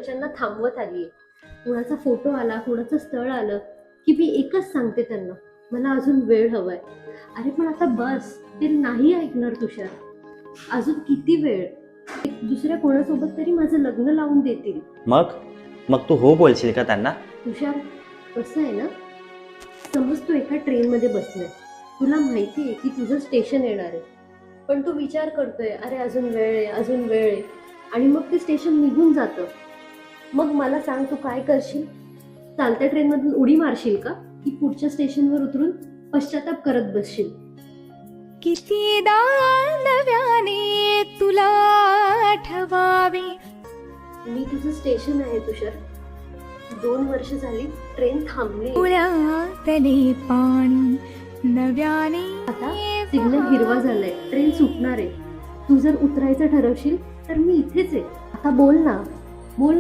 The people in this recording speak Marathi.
घरच्यांना थांबवत आली. कुणाचा फोटो आला, कुणाचं स्थळ आलं की मी एकच सांगते त्यांना, मला अजून वेळ हवाय. अरे पण आता बस, ते नाही ऐकणार तुषार. अजून किती वेळ? दुसऱ्या कोणासोबत तरी माझं लग्न लावून देतील. मग मग तू हो बोलशील का त्यांना? तुषार, कसं आहे ना, समज तू एका ट्रेनमध्ये बसलाय, तुला माहिती आहे की तुझं स्टेशन येणार आहे, पण तू विचार करतोय अरे अजून वेळ आहे, अजून वेळ आहे, आणि मग ते स्टेशन निघून जातं. मग मला सांग, तू काय करशील? चालत्या ट्रेनमधून उडी मारशील का, की पुढच्या स्टेशनवर उतरून पश्चाताप करत बसशील? कितीदा नव्याने तुला आठवावे. मी तुझं स्टेशन आहे तुषार. 2 वर्ष झाली ट्रेन थांबली. पुण्यातले पाणी नव्याने आता सिग्नल हिरवा झालाय, ट्रेन सुटणार आहे. तू जर उतरायचं ठरवशील तर मी इथेच आहे. आता बोल ना, बोल.